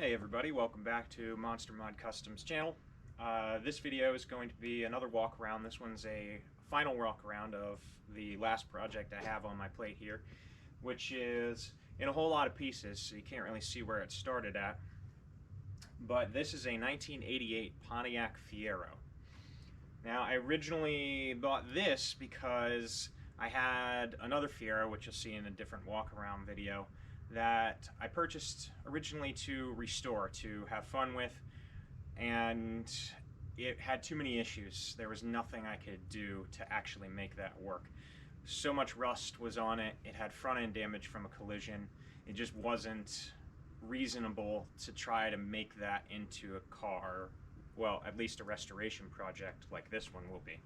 Hey everybody, welcome back to Monster Mod Customs channel. This video is going to be another walk around. This one's a final walk around of the last project I have on my plate here, which is in a whole lot of pieces, so you can't really see where it started at. But this is a 1988 Pontiac Fiero. Now, I originally bought this because I had another Fiero, which you'll see in a different walk around video, that I purchased originally to restore, to have fun with, and it had too many issues. There was nothing I could do to actually make that work. So much rust was on it, it had front end damage from a collision, it just wasn't reasonable to try to make that into a car, well, at least a restoration project like this one will be.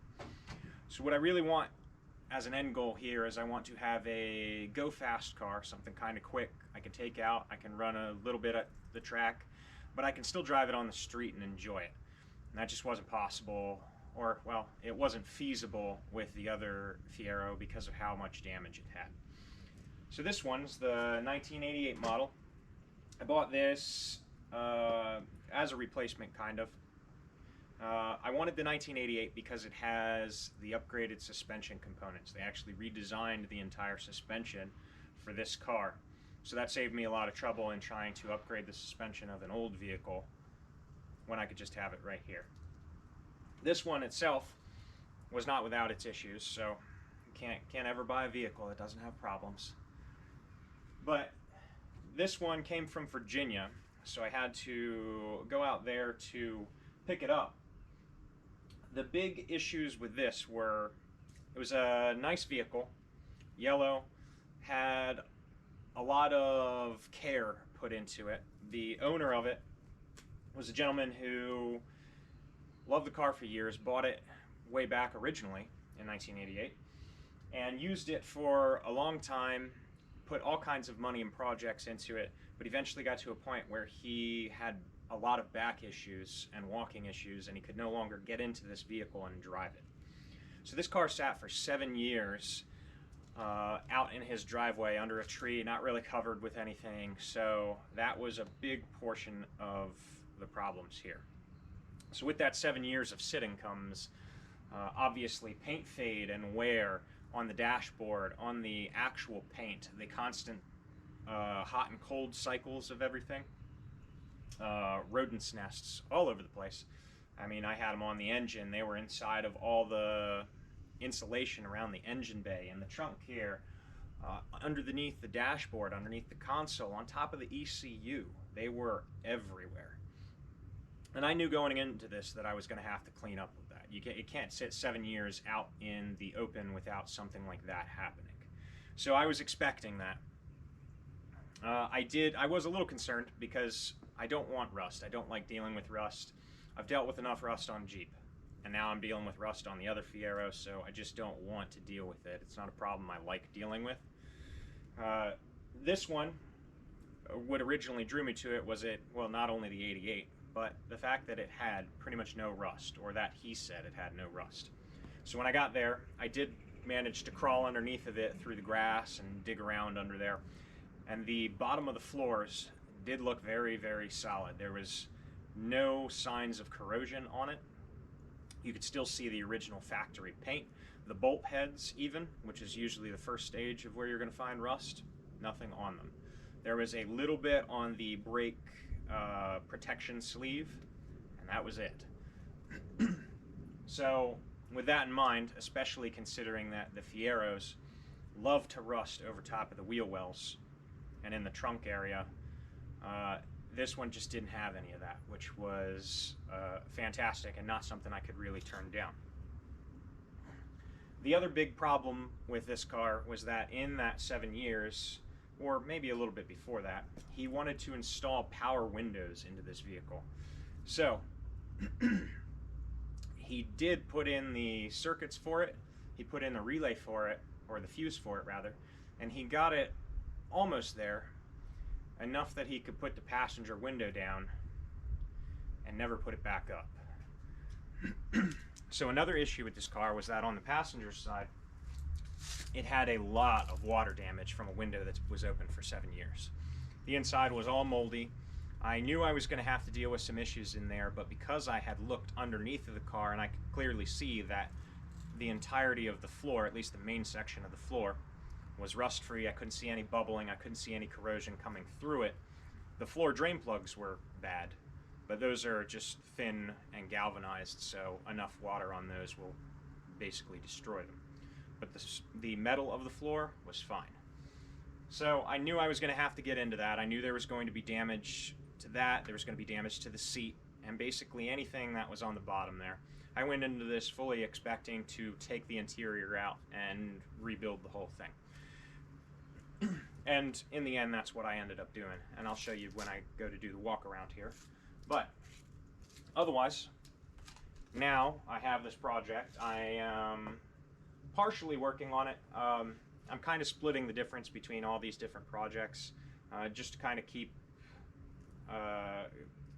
So what I really want as an end goal here is I want to have a go fast car, something kind of quick I can take out, I can run a little bit at the track, but I can still drive it on the street and enjoy it. And that just wasn't possible, or well, it wasn't feasible with the other Fiero because of how much damage it had. So this one's the 1988 model. I bought this as a replacement, kind of. I wanted the 1988 because it has the upgraded suspension components. They actually redesigned the entire suspension for this car. So that saved me a lot of trouble in trying to upgrade the suspension of an old vehicle when I could just have it right here. This one itself was not without its issues, so you can't ever buy a vehicle that doesn't have problems. But this one came from Virginia, so I had to go out there to pick it up. The big issues with this were, it was a nice vehicle, yellow, had a lot of care put into it. The owner of it was a gentleman who loved the car for years, bought it way back originally in 1988, and used it for a long time, put all kinds of money and projects into it, but eventually got to a point where he had a lot of back issues and walking issues, and he could no longer get into this vehicle and drive it. So this car sat for 7 years out in his driveway under a tree, not really covered with anything, so that was a big portion of the problems here. So with that 7 years of sitting comes obviously paint fade and wear on the dashboard, on the actual paint, the constant hot and cold cycles of everything. Rodents' nests all over the place. I mean, I had them on the engine. They were inside of all the insulation around the engine bay and the trunk here, underneath the dashboard, underneath the console, on top of the ECU. They were everywhere. And I knew going into this that I was going to have to clean up with that. You can't sit 7 years out in the open without something like that happening. So I was expecting that. I was a little concerned because I don't want rust. I don't like dealing with rust. I've dealt with enough rust on Jeep, and now I'm dealing with rust on the other Fiero, so I just don't want to deal with it. It's not a problem I like dealing with. This one, what originally drew me to it was well, not only the 88, but the fact that it had pretty much no rust, or that he said it had no rust. So when I got there, I did manage to crawl underneath of it through the grass and dig around under there. And the bottom of the floors did look very, very solid. There was no signs of corrosion on it. You could still see the original factory paint. The bolt heads even, which is usually the first stage of where you're going to find rust, nothing on them. There was a little bit on the brake protection sleeve, and that was it. So with that in mind, especially considering that the Fieros love to rust over top of the wheel wells and in the trunk area, this one just didn't have any of that, which was fantastic and not something I could really turn down. The other big problem with this car was that in that 7 years, or maybe a little bit before that, he wanted to install power windows into this vehicle. So he did put in the circuits for it, he put in the relay for it, or the fuse for it rather, and he got it almost there, enough that he could put the passenger window down and never put it back up. So another issue with this car was that on the passenger side, it had a lot of water damage from a window that was open for 7 years. The inside was all moldy. I knew I was going to have to deal with some issues in there, but because I had looked underneath of the car and I could clearly see that the entirety of the floor, at least the main section of the floor, was rust-free. I couldn't see any bubbling, I couldn't see any corrosion coming through it. The floor drain plugs were bad, but those are just thin and galvanized, so enough water on those will basically destroy them. But the metal of the floor was fine. So I knew I was going to have to get into that. I knew there was going to be damage to that, there was going to be damage to the seat, and basically anything that was on the bottom there. I went into this fully expecting to take the interior out and rebuild the whole thing. And in the end, that's what I ended up doing, and I'll show you when I go to do the walk around here. But otherwise, now I have this project. I am partially working on it. I'm kind of splitting the difference between all these different projects, just to kind of keep,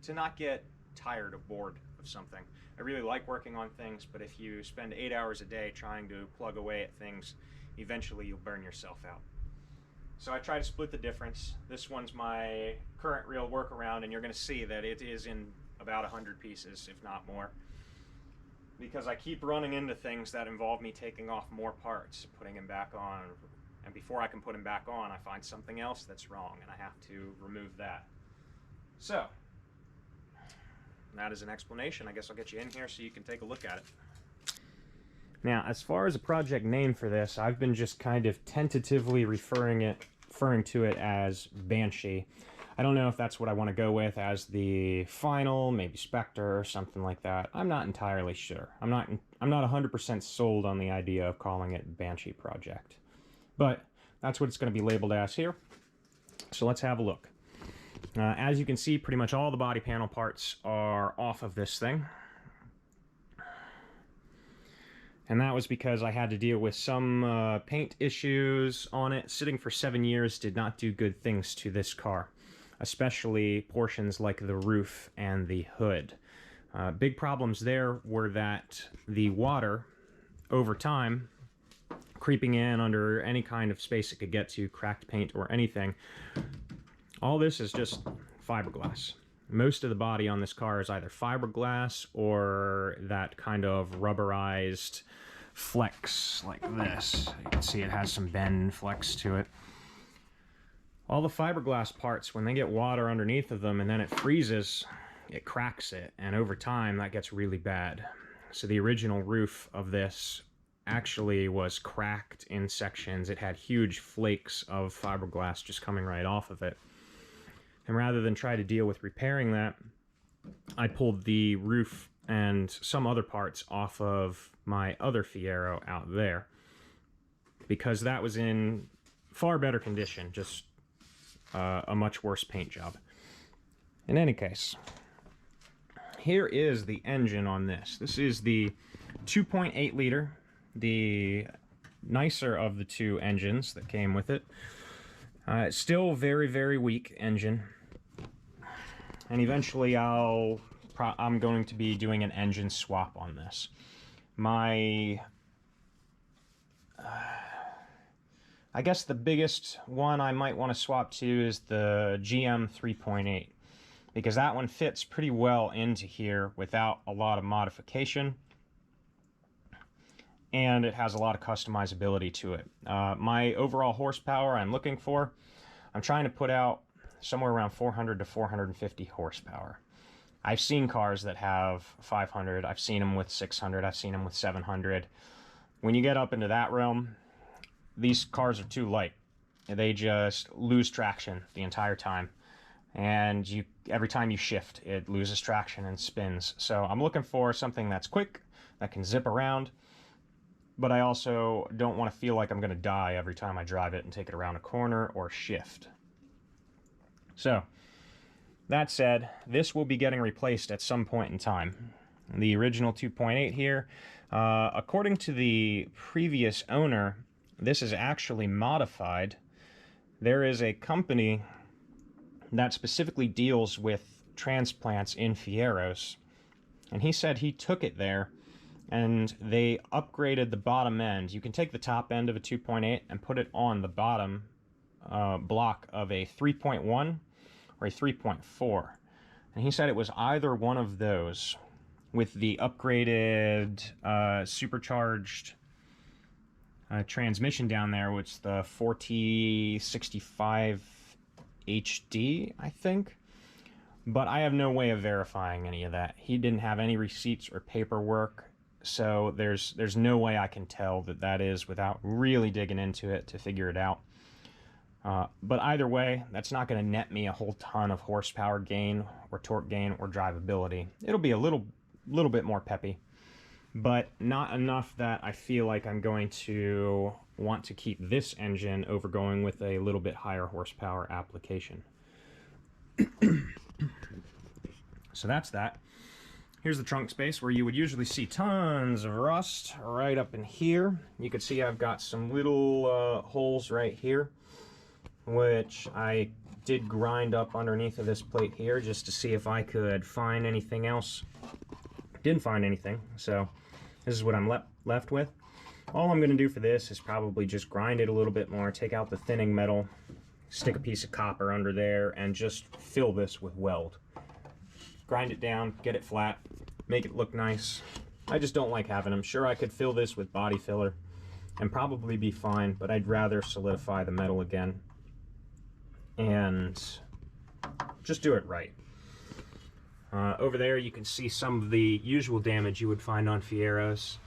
to not get tired or bored of something. I really like working on things, but if you spend 8 hours a day trying to plug away at things, eventually you'll burn yourself out. So I try to split the difference. This one's my current real workaround, and you're going to see that it is in about 100 pieces, if not more. Because I keep running into things that involve me taking off more parts, putting them back on, and before I can put them back on, I find something else that's wrong, and I have to remove that. So, that is an explanation. I guess I'll get you in here so you can take a look at it. Now, as far as a project name for this, I've been just kind of tentatively referring to it as Banshee. I don't know if that's what I want to go with as the final, maybe Spectre or something like that. I'm not entirely sure. I'm not 100% sold on the idea of calling it Banshee Project. But that's what it's going to be labeled as here. So let's have a look. As you can see, pretty much all the body panel parts are off of this thing. And that was because I had to deal with some paint issues on it. Sitting for 7 years did not do good things to this car, especially portions like the roof and the hood. Big problems there were that the water, over time, creeping in under any kind of space it could get to, cracked paint or anything, all this is just fiberglass. Most of the body on this car is either fiberglass or that kind of rubberized flex like this. You can see it has some bend flex to it. All the fiberglass parts, when they get water underneath of them and then it freezes, it cracks it, and over time that gets really bad. So the original roof of this actually was cracked in sections. It had huge flakes of fiberglass just coming right off of it. And rather than try to deal with repairing that, I pulled the roof and some other parts off of my other Fiero out there, because that was in far better condition, just a much worse paint job. In any case, here is the engine on this. This is the 2.8 liter, the nicer of the two engines that came with it. It's still very, very weak engine. And eventually I'm going to be doing an engine swap on this. I guess the biggest one I might want to swap to is the GM 3.8, because that one fits pretty well into here without a lot of modification, and it has a lot of customizability to it. My overall horsepower I'm trying to put out somewhere around 400 to 450 horsepower. I've seen cars that have 500, I've seen them with 600, I've seen them with 700. When you get up into that realm, these cars are too light. They just lose traction the entire time. And every time you shift, it loses traction and spins. So I'm looking for something that's quick, that can zip around, but I also don't want to feel like I'm going to die every time I drive it and take it around a corner or shift. So, that said, this will be getting replaced at some point in time. The original 2.8 here, according to the previous owner, this is actually modified. There is a company that specifically deals with transplants in Fieros, and he said he took it there and they upgraded the bottom end. You can take the top end of a 2.8 and put it on the bottom block of a 3.1 or a 3.4. And he said it was either one of those with the upgraded supercharged transmission down there, which is the 4T65 HD, I think. But I have no way of verifying any of that. He didn't have any receipts or paperwork, so there's no way I can tell that that is without really digging into it to figure it out. But either way, that's not going to net me a whole ton of horsepower gain or torque gain or drivability. It'll be a little bit more peppy, but not enough that I feel like I'm going to want to keep this engine over going with a little bit higher horsepower application. So that's that. Here's the trunk space where you would usually see tons of rust right up in here. You can see I've got some little holes right here, which I did grind up underneath of this plate here just to see if I could find anything else. Didn't find anything, so this is what I'm left with. All I'm going to do for this is probably just grind it a little bit more, take out the thinning metal, stick a piece of copper under there, and just fill this with weld. Grind it down, get it flat, make it look nice. I just don't like having them. Sure, I could fill this with body filler and probably be fine, but I'd rather solidify the metal again and just do it right. Over there you can see some of the usual damage you would find on Fieros.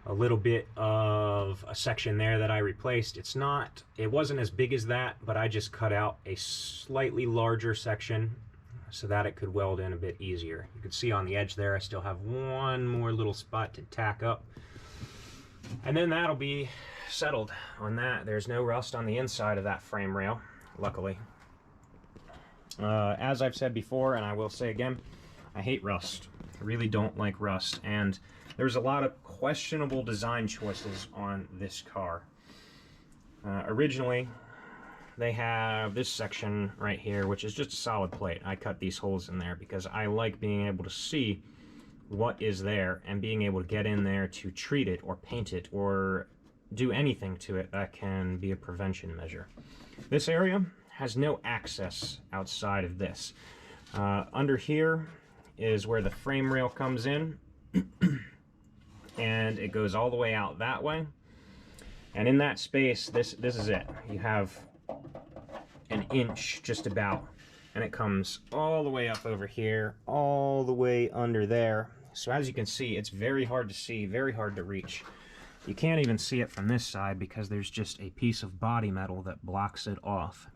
A little bit of a section there that I replaced. It wasn't as big as that, but I just cut out a slightly larger section so that it could weld in a bit easier. You can see on the edge there I still have one more little spot to tack up, and then that'll be settled on that. There's no rust on the inside of that frame rail, luckily. As I've said before, and I will say again, I hate rust. I really don't like rust, and there's a lot of questionable design choices on this car. Originally, they have this section right here, which is just a solid plate. I cut these holes in there because I like being able to see what is there and being able to get in there to treat it or paint it or do anything to it that can be a prevention measure. This area has no access outside of this. Under here is where the frame rail comes in, and it goes all the way out that way. And in that space, this is it. You have an inch just about, and it comes all the way up over here, all the way under there. So as you can see, it's very hard to see, very hard to reach. You can't even see it from this side because there's just a piece of body metal that blocks it off.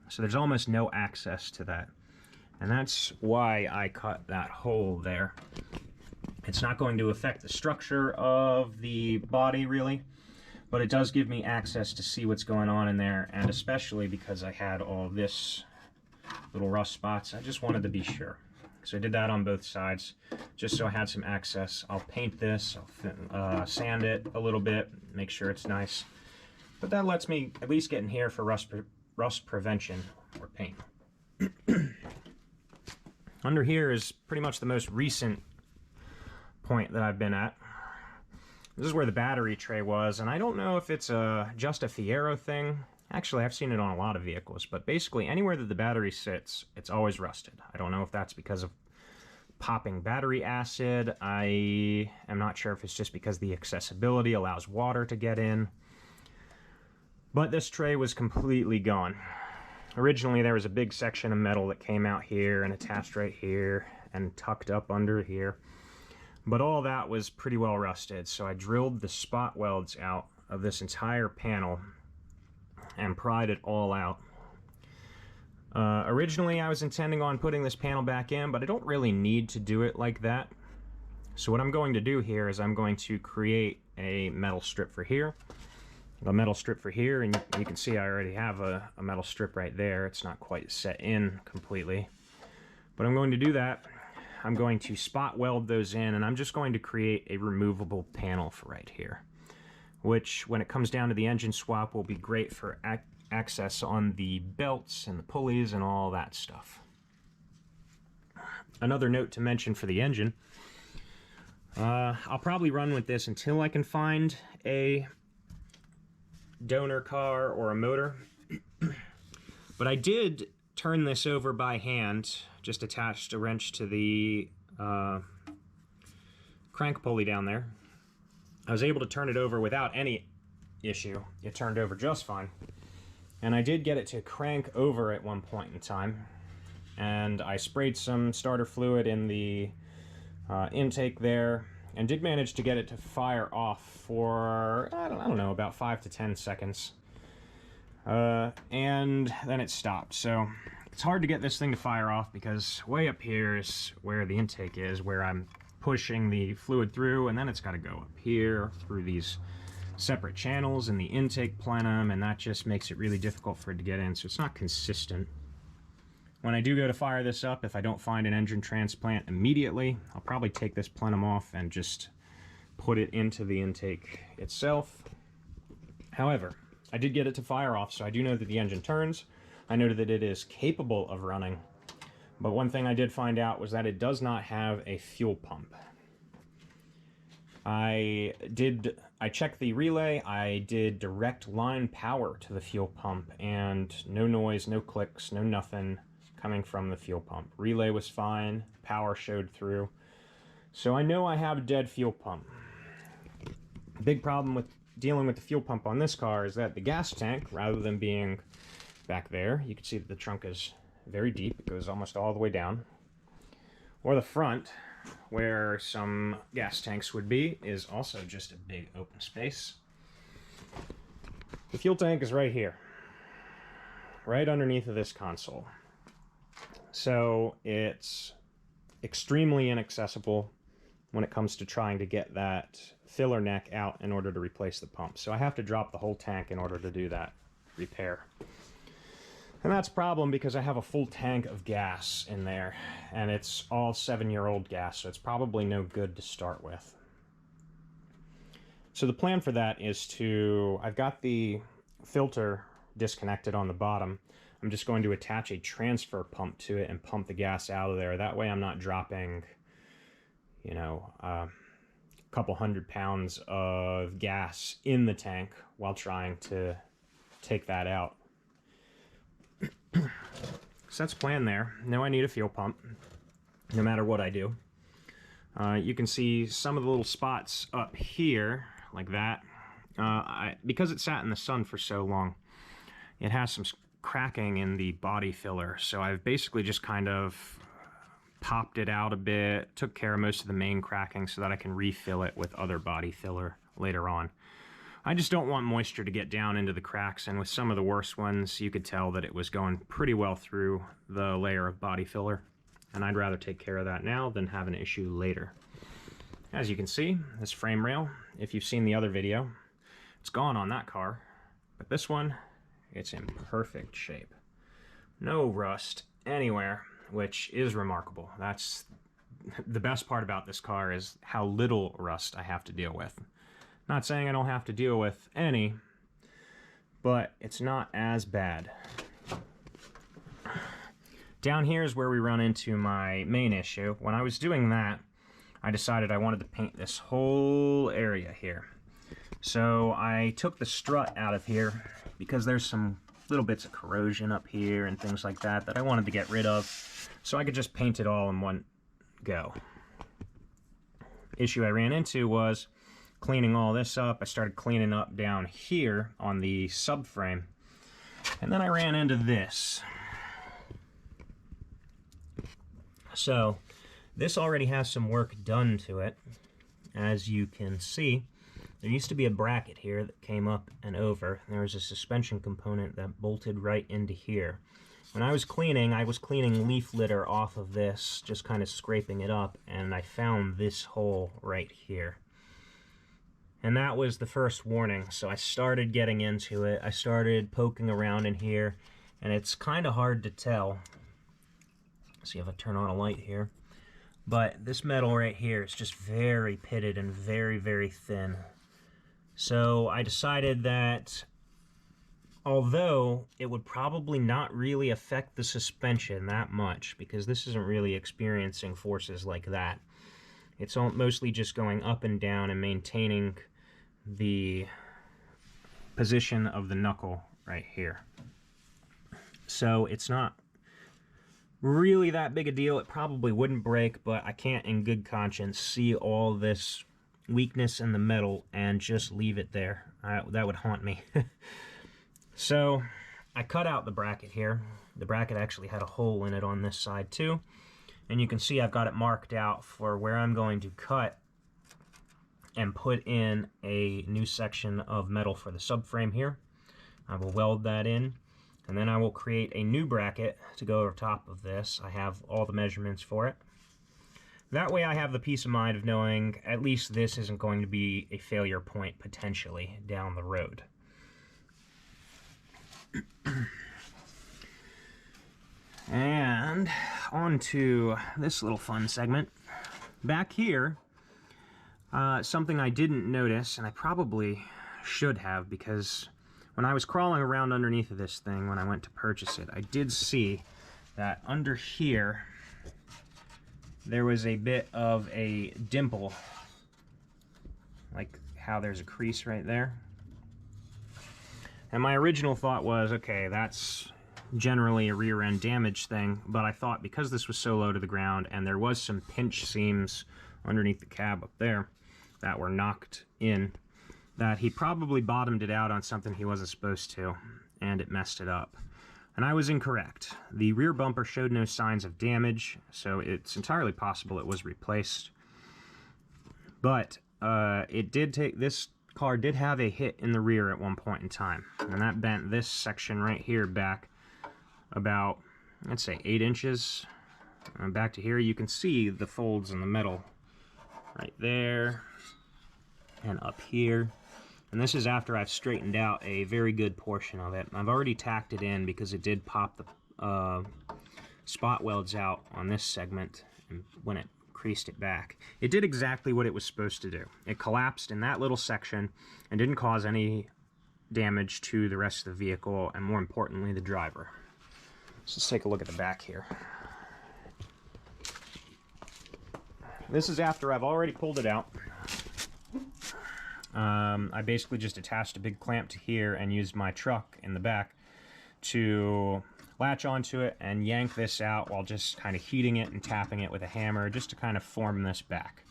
So there's almost no access to that. And that's why I cut that hole there. It's not going to affect the structure of the body really, but it does give me access to see what's going on in there, and especially because I had all this little rust spots, I just wanted to be sure. So I did that on both sides, just so I had some access. I'll paint this, I'll sand it a little bit, make sure it's nice. But that lets me at least get in here for rust prevention or paint. Under here is pretty much the most recent point that I've been at. This is where the battery tray was, and I don't know if it's just a Fiero thing. Actually, I've seen it on a lot of vehicles, but basically anywhere that the battery sits, it's always rusted. I don't know if that's because of popping battery acid. I am not sure if it's just because the accessibility allows water to get in. But this tray was completely gone. Originally, there was a big section of metal that came out here and attached right here and tucked up under here. But all that was pretty well rusted, so I drilled the spot welds out of this entire panel and pried it all out. Originally, I was intending on putting this panel back in, but I don't really need to do it like that. So what I'm going to do here is I'm going to create a metal strip for here, a metal strip for here, and you can see I already have a metal strip right there. It's not quite set in completely, but I'm going to do that. I'm going to spot weld those in, and I'm just going to create a removable panel for right here, which when it comes down to the engine swap will be great for access on the belts and the pulleys and all that stuff. Another note to mention for the engine, I'll probably run with this until I can find a donor car or a motor. But I did turn this over by hand, just attached a wrench to the crank pulley down there. I was able to turn it over without any issue. It turned over just fine. And I did get it to crank over at one point in time. And I sprayed some starter fluid in the intake there, and did manage to get it to fire off for, I don't know, about 5 to 10 seconds. And then it stopped. So it's hard to get this thing to fire off because way up here is where the intake is, where I'm pushing the fluid through, and then it's got to go up here through these separate channels in the intake plenum, and that just makes it really difficult for it to get in, so it's not consistent. When I do go to fire this up, if I don't find an engine transplant immediately, I'll probably take this plenum off and just put it into the intake itself. However, I did get it to fire off, so I do know that the engine turns. I know that it is capable of running. But one thing I did find out was that it does not have a fuel pump. I checked the relay, I did direct line power to the fuel pump, and no noise, no clicks, no nothing coming from the fuel pump. Relay was fine, power showed through. So I know I have a dead fuel pump. Big problem with dealing with the fuel pump on this car is that the gas tank, rather than being back there, you can see that the trunk is very deep, it goes almost all the way down, or the front, where some gas tanks would be, is also just a big open space. The fuel tank is right here, right underneath of this console. So it's extremely inaccessible when it comes to trying to get that filler neck out in order to replace the pump. So I have to drop the whole tank in order to do that repair. And that's a problem because I have a full tank of gas in there, and it's all 7-year-old gas, so it's probably no good to start with. So the plan for that is I've got the filter disconnected on the bottom. I'm just going to attach a transfer pump to it and pump the gas out of there. That way I'm not dropping, you know, a couple 100 pounds of gas in the tank while trying to take that out. So that's the plan there. Now I need a fuel pump, no matter what I do. You can see some of the little spots up here, like that. Because it sat in the sun for so long, it has some cracking in the body filler. So I've basically just kind of popped it out a bit, took care of most of the main cracking so that I can refill it with other body filler later on. I just don't want moisture to get down into the cracks, and with some of the worst ones, you could tell that it was going pretty well through the layer of body filler, and I'd rather take care of that now than have an issue later. As you can see, this frame rail, if you've seen the other video, it's gone on that car, but this one, it's in perfect shape. No rust anywhere, which is remarkable. That's the best part about this car, is how little rust I have to deal with. Not saying I don't have to deal with any, but it's not as bad. Down here is where we run into my main issue. When I was doing that, I decided I wanted to paint this whole area here. So I took the strut out of here because there's some little bits of corrosion up here and things like that that I wanted to get rid of, so I could just paint it all in one go. Issue I ran into was cleaning all this up. I started cleaning up down here on the subframe, and then I ran into this. So this already has some work done to it. As you can see, there used to be a bracket here that came up and over. There was a suspension component that bolted right into here. When I was cleaning leaf litter off of this, just kind of scraping it up, and I found this hole right here. And that was the first warning, so I started getting into it. I started poking around in here, and it's kind of hard to tell. See if I turn on a light here. But this metal right here is just very pitted and very, very thin. So I decided that although it would probably not really affect the suspension that much, because this isn't really experiencing forces like that, it's mostly just going up and down and maintaining the position of the knuckle right here. So it's not really that big a deal. It probably wouldn't break, but I can't in good conscience see all this weakness in the metal and just leave it there. That would haunt me. So I cut out the bracket here. The bracket actually had a hole in it on this side too. And you can see I've got it marked out for where I'm going to cut and put in a new section of metal for the subframe here. I will weld that in, and then I will create a new bracket to go over top of this. I have all the measurements for it. That way I have the peace of mind of knowing at least this isn't going to be a failure point potentially down the road. And on to this little fun segment. Back here, something I didn't notice, and I probably should have, because when I was crawling around underneath of this thing when I went to purchase it, I did see that under here there was a bit of a dimple, like how there's a crease right there. And my original thought was, okay, that's generally a rear end damage thing, but I thought because this was so low to the ground and there was some pinch seams underneath the cab up there that were knocked in, that he probably bottomed it out on something he wasn't supposed to, and it messed it up. And I was incorrect. The rear bumper showed no signs of damage, so it's entirely possible it was replaced. But this car did have a hit in the rear at one point in time, and that bent this section right here back about, let's say, 8 inches. Back to here, you can see the folds in the metal right there and up here. And this is after I've straightened out a very good portion of it. I've already tacked it in because it did pop the spot welds out on this segment and when it creased it back. It did exactly what it was supposed to do. It collapsed in that little section and didn't cause any damage to the rest of the vehicle, and more importantly, the driver. So let's take a look at the back here. This is after I've already pulled it out. I basically just attached a big clamp to here and used my truck in the back to latch onto it and yank this out while just kind of heating it and tapping it with a hammer just to kind of form this back.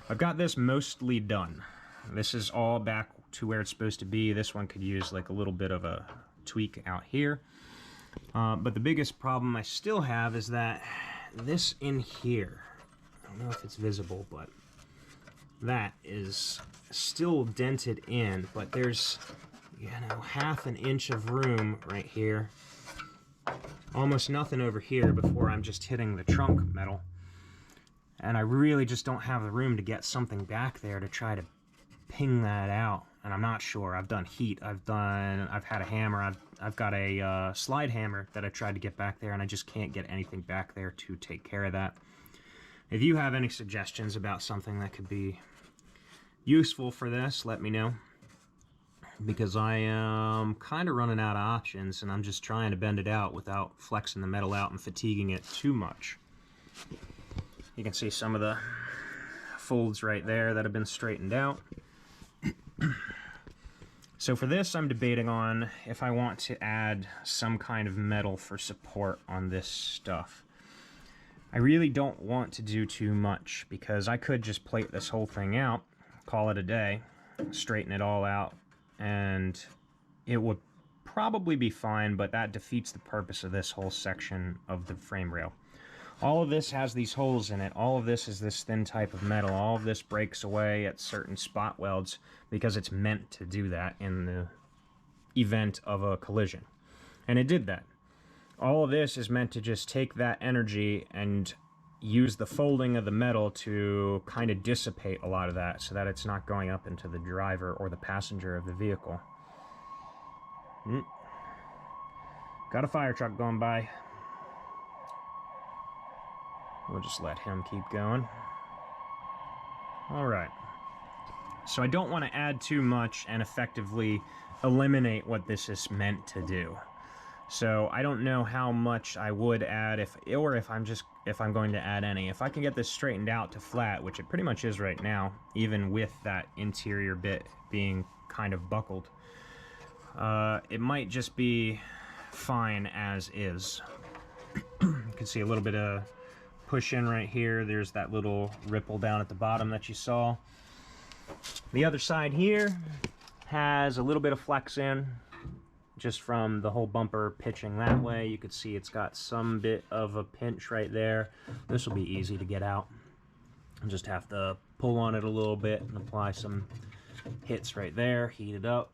I've got this mostly done. This is all back to where it's supposed to be. This one could use like a little bit of a tweak out here. But the biggest problem I still have is that this in here, I don't know if it's visible, but that is still dented in, but there's, you know, ½ an inch of room right here. Almost nothing over here before I'm just hitting the trunk metal. And I really just don't have the room to get something back there to try to ping that out. And I'm not sure. I've done heat. I've had a hammer. I've got a slide hammer that I tried to get back there, and I just can't get anything back there to take care of that. If you have any suggestions about something that could be useful for this, let me know, because I am kind of running out of options and I'm just trying to bend it out without flexing the metal out and fatiguing it too much. You can see some of the folds right there that have been straightened out. So for this, I'm debating on if I want to add some kind of metal for support on this stuff. I really don't want to do too much, because I could just plate this whole thing out, call it a day, straighten it all out, and it would probably be fine, but that defeats the purpose of this whole section of the frame rail. All of this has these holes in it. All of this is this thin type of metal. All of this breaks away at certain spot welds because it's meant to do that in the event of a collision. And it did that. All of this is meant to just take that energy and use the folding of the metal to kind of dissipate a lot of that so that it's not going up into the driver or the passenger of the vehicle. Got a fire truck going by. We'll just let him keep going. Alright. So I don't want to add too much and effectively eliminate what this is meant to do. So I don't know how much I would add, if I'm going to add any. If I can get this straightened out to flat, which it pretty much is right now, even with that interior bit being kind of buckled, it might just be fine as is. can see a little bit of push in right here. There's that little ripple down at the bottom that you saw. The other side here has a little bit of flex in, just from the whole bumper pitching that way. You could see it's got some bit of a pinch right there. This will be easy to get out. I'll just have to pull on it a little bit and apply some hits right there, heat it up.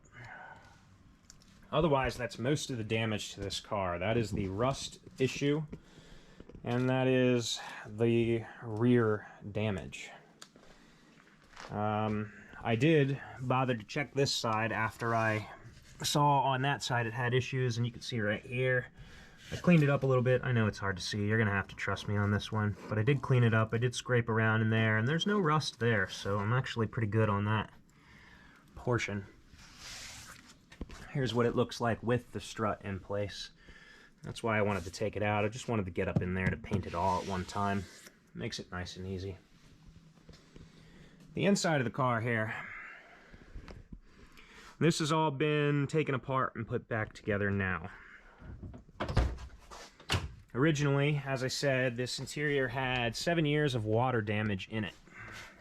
Otherwise, that's most of the damage to this car. That is the rust issue, and that is the rear damage. I did bother to check this side after I saw on that side it had issues, and you can see right here I cleaned it up a little bit. I know it's hard to see, you're gonna have to trust me on this one, but I did clean it up. I did scrape around in there, and there's no rust there, so I'm actually pretty good on that portion. Here's what it looks like with the strut in place. That's why I wanted to take it out. I just wanted to get up in there to paint it all at one time. Makes it nice and easy. The inside of the car here, this has all been taken apart and put back together now. Originally, as I said, this interior had 7 years of water damage in it,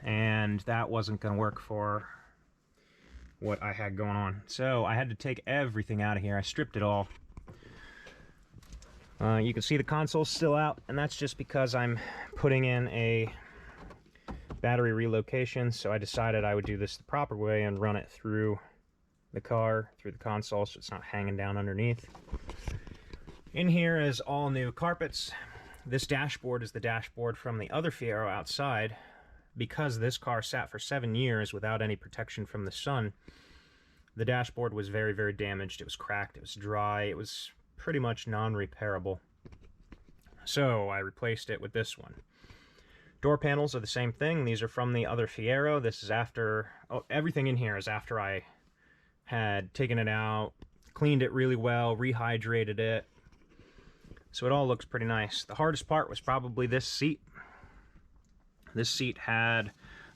and that wasn't going to work for what I had going on. So I had to take everything out of here. I stripped it all. You can see the console's still out, and that's just because I'm putting in a battery relocation, so I decided I would do this the proper way and run it through the car, through the console, so it's not hanging down underneath. In here is all new carpets. This dashboard is the dashboard from the other Fiero outside. Because this car sat for 7 years without any protection from the sun, the dashboard was very, very damaged. It was cracked, it was dry, it was pretty much non-repairable. So I replaced it with this one. Door panels are the same thing. These are from the other Fiero. This is after, everything in here is after I had taken it out, cleaned it really well, rehydrated it. So it all looks pretty nice. The hardest part was probably this seat. This seat had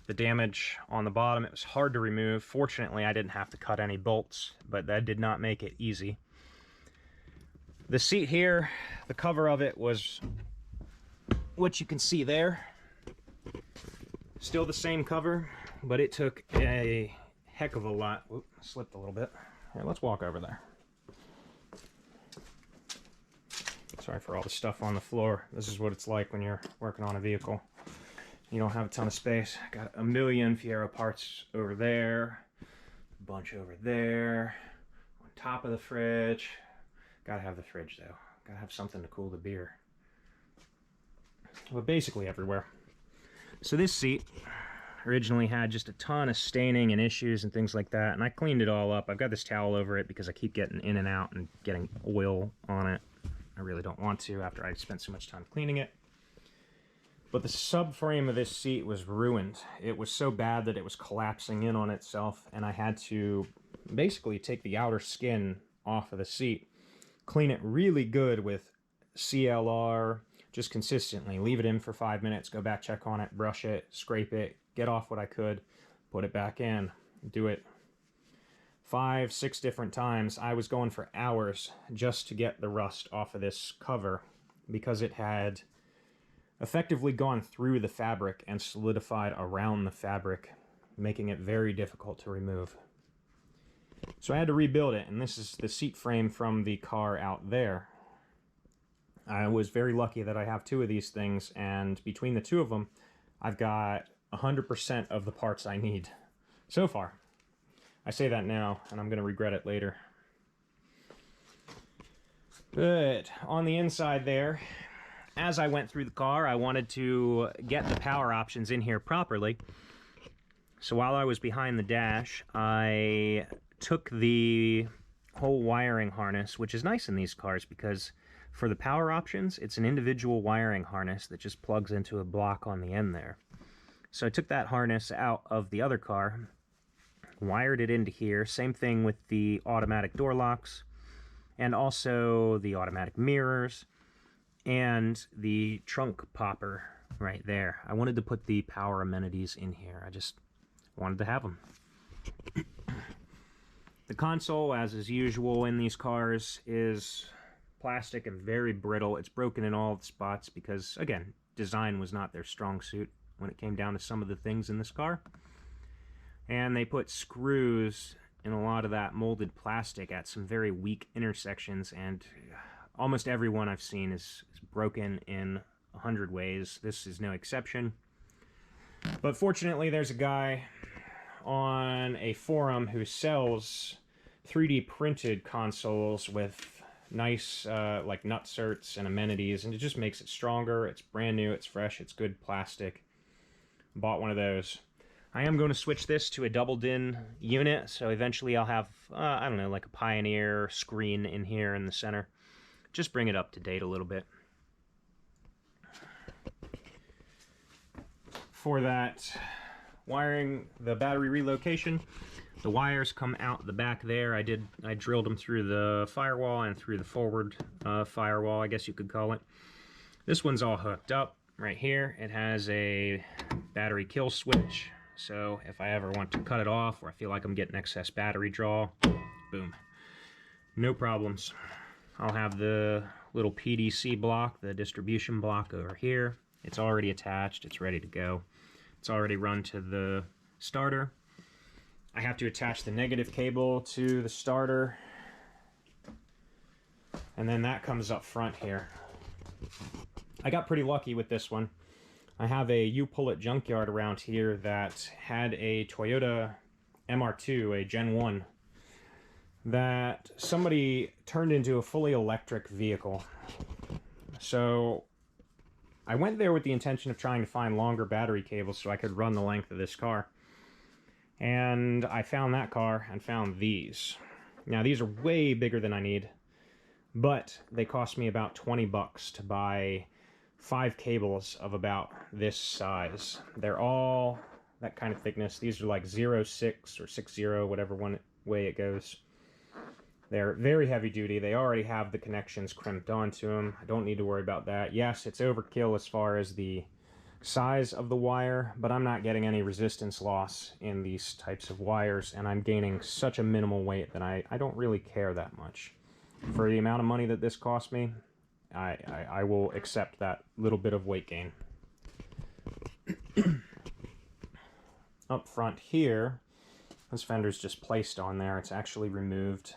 the damage on the bottom. It was hard to remove. Fortunately, I didn't have to cut any bolts, but that did not make it easy. The seat here, the cover of it was what you can see there. Still the same cover, but it took a heck of a lot. Oop, slipped a little bit. Here, let's walk over there. Sorry for all the stuff on the floor. This is what it's like when you're working on a vehicle. You don't have a ton of space. Got a million Fiero parts over there, a bunch over there, on top of the fridge. Gotta have the fridge though. Gotta have something to cool the beer. But basically everywhere. So this seat originally had just a ton of staining and issues and things like that, and I cleaned it all up. I've got this towel over it because I keep getting in and out and getting oil on it. I really don't want to after I spent so much time cleaning it. But the subframe of this seat was ruined. It was so bad that it was collapsing in on itself, and I had to basically take the outer skin off of the seat, clean it really good with CLR, just consistently. Leave it in for 5 minutes, go back, check on it, brush it, scrape it, get off what I could, put it back in, do it 5, 6 different times. I was going for hours just to get the rust off of this cover because it had effectively gone through the fabric and solidified around the fabric, making it very difficult to remove. So I had to rebuild it, and this is the seat frame from the car out there. I was very lucky that I have 2 of these things, and between the 2 of them, I've got 100% of the parts I need so far. I say that now, and I'm going to regret it later. But on the inside there, as I went through the car, I wanted to get the power options in here properly. So while I was behind the dash, I took the whole wiring harness, which is nice in these cars because for the power options, it's an individual wiring harness that just plugs into a block on the end there. So I took that harness out of the other car, wired it into here. Same thing with the automatic door locks, and also the automatic mirrors, and the trunk popper right there. I wanted to put the power amenities in here. I just wanted to have them. The console, as is usual in these cars, is plastic and very brittle. It's broken in all the spots because, again, design was not their strong suit when it came down to some of the things in this car. And they put screws in a lot of that molded plastic at some very weak intersections, and almost every one I've seen is broken in 100 ways. This is no exception. But fortunately, there's a guy on a forum who sells 3D printed consoles with nice like nutserts and amenities, and it just makes it stronger. It's brand new, it's fresh, it's good plastic. Bought one of those. I am going to switch this to a double din unit, so eventually I'll have, I don't know, like a Pioneer screen in here in the center. Just bring it up to date a little bit. For that wiring, the battery relocation, the wires come out the back there. I drilled them through the firewall and through the forward firewall, I guess you could call it. This one's all hooked up right here. It has a battery kill switch, so if I ever want to cut it off or I feel like I'm getting excess battery draw, boom, no problems. I'll have the little PDC block, the distribution block over here. It's already attached, it's ready to go. It's already run to the starter. I have to attach the negative cable to the starter, and then that comes up front here. I got pretty lucky with this one. I have a U-Pull-It junkyard around here that had a Toyota MR2, a Gen 1, that somebody turned into a fully electric vehicle. So I went there with the intention of trying to find longer battery cables so I could run the length of this car. And I found that car and found these. Now these are way bigger than I need, but they cost me about 20 bucks to buy 5 cables of about this size. They're all that kind of thickness. These are like 0.6 or 6.0, whatever one way it goes. They're very heavy duty. They already have the connections crimped onto them. I don't need to worry about that. Yes, it's overkill as far as the size of the wire, but I'm not getting any resistance loss in these types of wires, and I'm gaining such a minimal weight that I don't really care that much. For the amount of money that this cost me, I will accept that little bit of weight gain. Up front here, this fender's just placed on there. It's actually removed.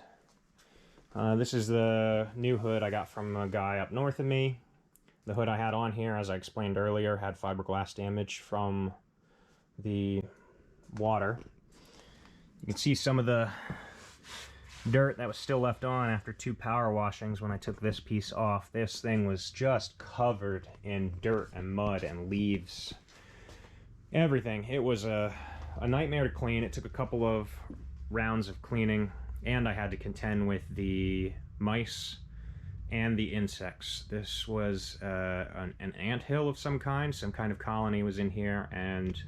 This is the new hood I got from a guy up north of me. The hood I had on here, as I explained earlier, had fiberglass damage from the water. You can see some of the dirt that was still left on after 2 power washings when I took this piece off. This thing was just covered in dirt and mud and leaves. Everything. It was a nightmare to clean. It took a couple of rounds of cleaning, and I had to contend with the mice and the insects. This was an anthill of some kind of colony was in here, and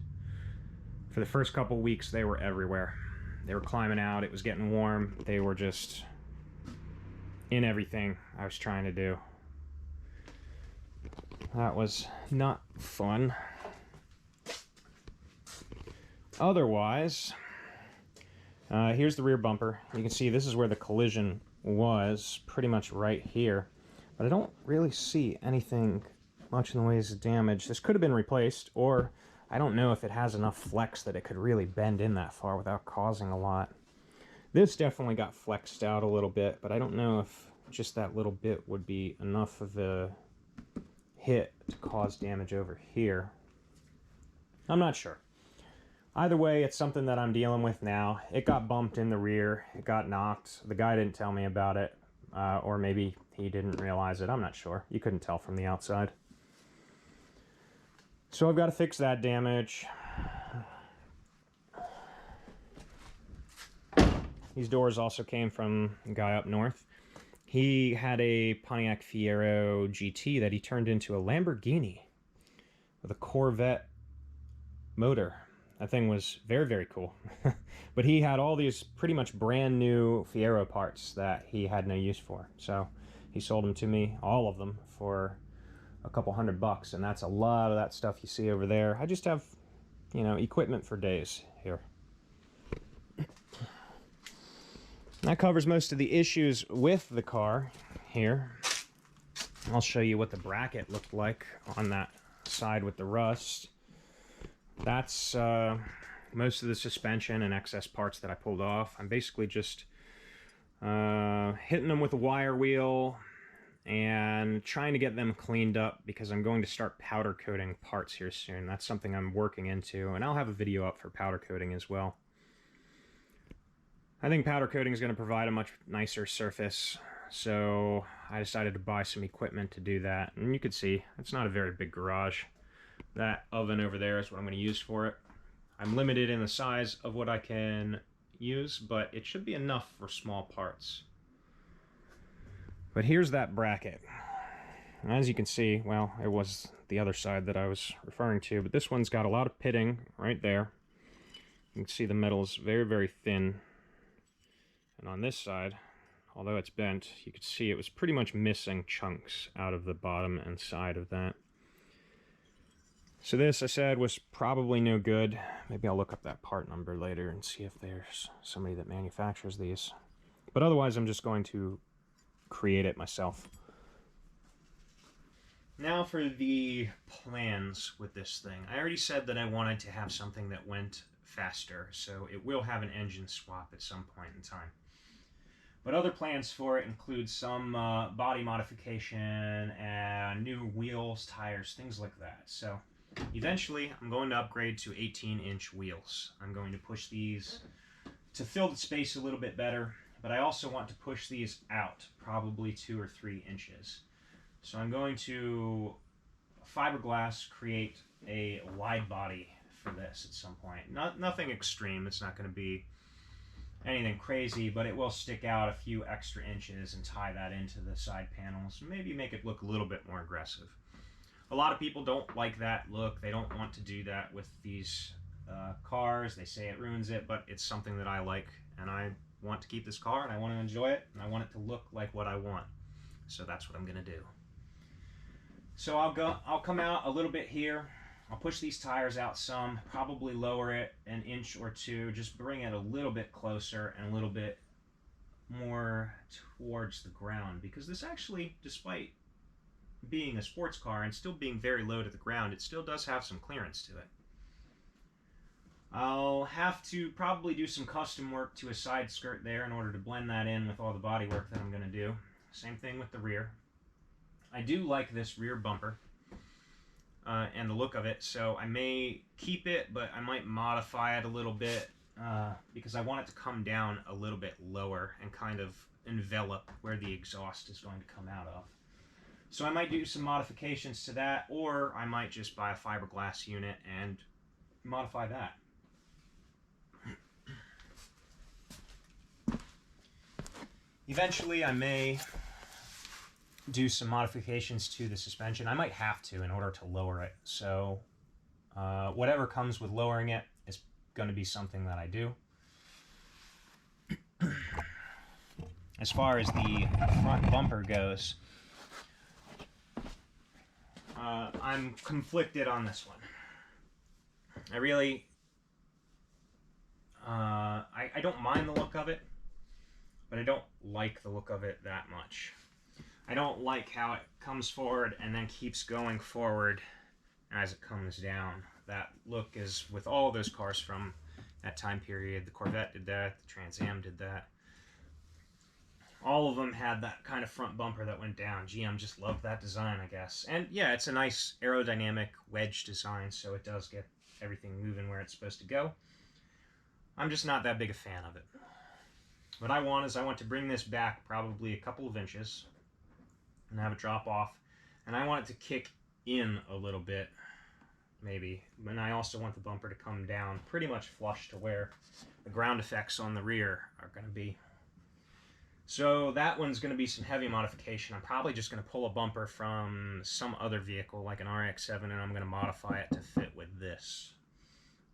for the first couple weeks they were everywhere. They were climbing out, it was getting warm, they were just in everything I was trying to do. That was not fun. Otherwise, here's the rear bumper. You can see this is where the collision was, pretty much right here, but I don't really see anything much in the ways of damage. This could have been replaced, or I don't know if it has enough flex that it could really bend in that far without causing a lot. This definitely got flexed out a little bit, but I don't know if just that little bit would be enough of a hit to cause damage over here. I'm not sure. Either way, it's something that I'm dealing with now. It got bumped in the rear. It got knocked. The guy didn't tell me about it. Or maybe he didn't realize it. I'm not sure. You couldn't tell from the outside. So I've got to fix that damage. These doors also came from a guy up north. He had a Pontiac Fiero GT that he turned into a Lamborghini with a Corvette motor. That thing was very, very cool. But he had all these pretty much brand new Fiero parts that he had no use for. So he sold them to me, all of them, for a couple $100, and that's a lot of that stuff you see over there. I just have, you know, equipment for days here. That covers most of the issues with the car here. I'll show you what the bracket looked like on that side with the rust. That's most of the suspension and excess parts that I pulled off. I'm basically just hitting them with a wire wheel and trying to get them cleaned up because I'm going to start powder coating parts here soon. That's something I'm working into, and I'll have a video up for powder coating as well. I think powder coating is going to provide a much nicer surface, so I decided to buy some equipment to do that. And you can see, it's not a very big garage. That oven over there is what I'm going to use for it. I'm limited in the size of what I can use, but it should be enough for small parts. But here's that bracket. And as you can see, well, it was the other side that I was referring to, but this one's got a lot of pitting right there. You can see the metal is very, very thin. And on this side, although it's bent, you can see it was pretty much missing chunks out of the bottom and side of that. So this, I said, was probably no good. Maybe I'll look up that part number later and see if there's somebody that manufactures these. But otherwise, I'm just going to create it myself. Now for the plans with this thing. I already said that I wanted to have something that went faster, so it will have an engine swap at some point in time. But other plans for it include some body modification and new wheels, tires, things like that. So eventually I'm going to upgrade to 18-inch wheels. I'm going to push these to fill the space a little bit better, but I also want to push these out probably 2 or 3 inches. So I'm going to fiberglass create a wide body for this at some point. Nothing extreme. It's not going to be anything crazy, but it will stick out a few extra inches and tie that into the side panels and maybe make it look a little bit more aggressive. A lot of people don't like that look. They don't want to do that with these cars. They say it ruins it, but it's something that I like, and I want to keep this car and I want to enjoy it, and I want it to look like what I want. So that's what I'm going to do. So I'll come out a little bit here. I'll push these tires out some, probably lower it an inch or two, just bring it a little bit closer and a little bit more towards the ground, because this actually, despite being a sports car and still being very low to the ground, it still does have some clearance to it. I'll have to probably do some custom work to a side skirt there in order to blend that in with all the body work that I'm going to do. Same thing with the rear. I do like this rear bumper and the look of it, so I may keep it, but I might modify it a little bit because I want it to come down a little bit lower and kind of envelop where the exhaust is going to come out of. So I might do some modifications to that, or I might just buy a fiberglass unit and modify that. Eventually I may do some modifications to the suspension. I might have to in order to lower it. So whatever comes with lowering it is going to be something that I do. As far as the front bumper goes, I'm conflicted on this one. I really, I don't mind the look of it, but I don't like the look of it that much. I don't like how it comes forward and then keeps going forward as it comes down. That look is with all those cars from that time period. The Corvette did that, the Trans Am did that. All of them had that kind of front bumper that went down. GM just loved that design, I guess. And yeah, it's a nice aerodynamic wedge design, so it does get everything moving where it's supposed to go. I'm just not that big a fan of it. What I want is I want to bring this back probably a couple of inches and have it drop off, and I want it to kick in a little bit, maybe. And I also want the bumper to come down pretty much flush to where the ground effects on the rear are going to be. So that one's going to be some heavy modification. I'm probably just going to pull a bumper from some other vehicle like an RX-7, and I'm going to modify it to fit with this.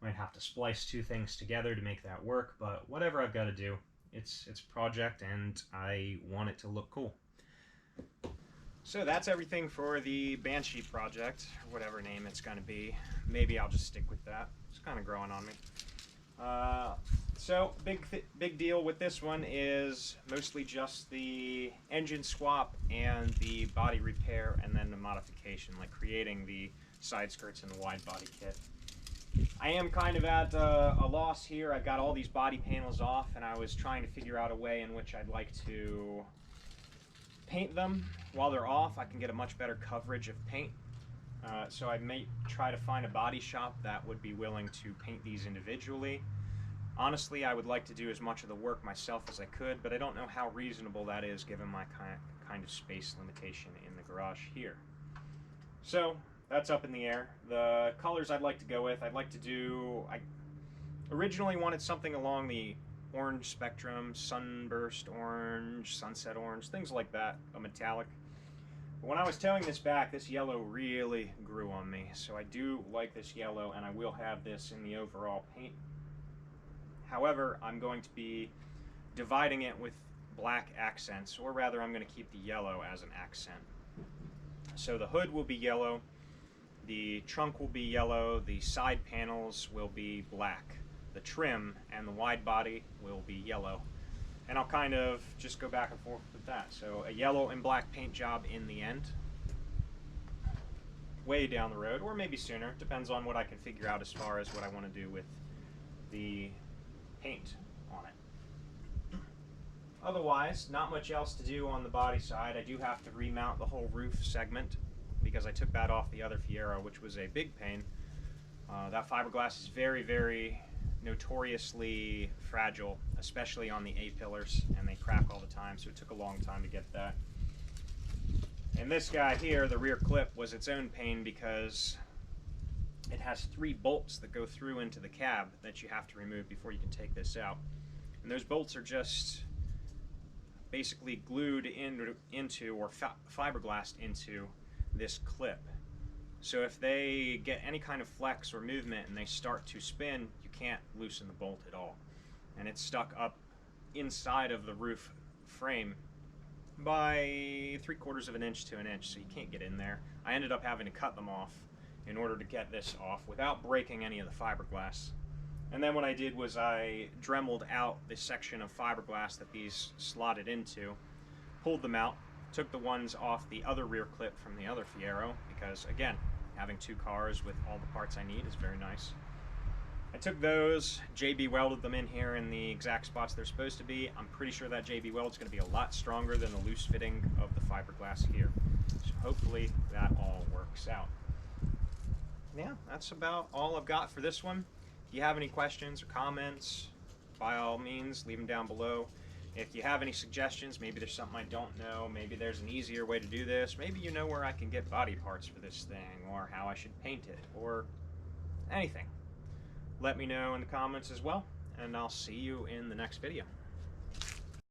Might have to splice two things together to make that work, but whatever I've got to do, it's a project and I want it to look cool. So that's everything for the Banshee project, or whatever name it's going to be. Maybe I'll just stick with that. It's kind of growing on me. So big deal with this one is mostly just the engine swap and the body repair, and then the modification, like creating the side skirts and the wide body kit. I am kind of at a loss here. I've got all these body panels off, and I was trying to figure out a way in which I'd like to paint them while they're off. I can get a much better coverage of paint. So I may try to find a body shop that would be willing to paint these individually. Honestly, I would like to do as much of the work myself as I could, but I don't know how reasonable that is given my kind of space limitation in the garage here. So that's up in the air. The colors I'd like to go with, I originally wanted something along the orange spectrum, sunburst orange, sunset orange, things like that, a metallic. But when I was towing this back, this yellow really grew on me, so I do like this yellow, and I will have this in the overall paint. However, I'm going to be dividing it with black accents, or rather I'm going to keep the yellow as an accent. So the hood will be yellow, the trunk will be yellow, the side panels will be black, the trim and the wide body will be yellow. And I'll kind of just go back and forth with that. So a yellow and black paint job in the end, way down the road, or maybe sooner, depends on what I can figure out as far as what I want to do with the paint on it. Otherwise, not much else to do on the body side. I do have to remount the whole roof segment because I took that off the other Fiero, which was a big pain. That fiberglass is very, very notoriously fragile, especially on the A-pillars, and they crack all the time, so it took a long time to get that. And this guy here, the rear clip, was its own pain because it has 3 bolts that go through into the cab that you have to remove before you can take this out. And those bolts are just basically glued into or fiberglassed into this clip. So if they get any kind of flex or movement and they start to spin, you can't loosen the bolt at all. And it's stuck up inside of the roof frame by 3/4 of an inch to an inch, so you can't get in there. I ended up having to cut them off in order to get this off without breaking any of the fiberglass. And then what I did was I dremeled out this section of fiberglass that these slotted into, pulled them out, took the ones off the other rear clip from the other Fiero, because again, having 2 cars with all the parts I need is very nice. I took those, JB welded them in here in the exact spots they're supposed to be. I'm pretty sure that JB weld is going to be a lot stronger than the loose fitting of the fiberglass here. So hopefully that all works out. Yeah, that's about all I've got for this one. If you have any questions or comments, by all means, leave them down below. If you have any suggestions, maybe there's something I don't know, maybe there's an easier way to do this, maybe you know where I can get body parts for this thing, or how I should paint it, or anything, let me know in the comments as well, and I'll see you in the next video.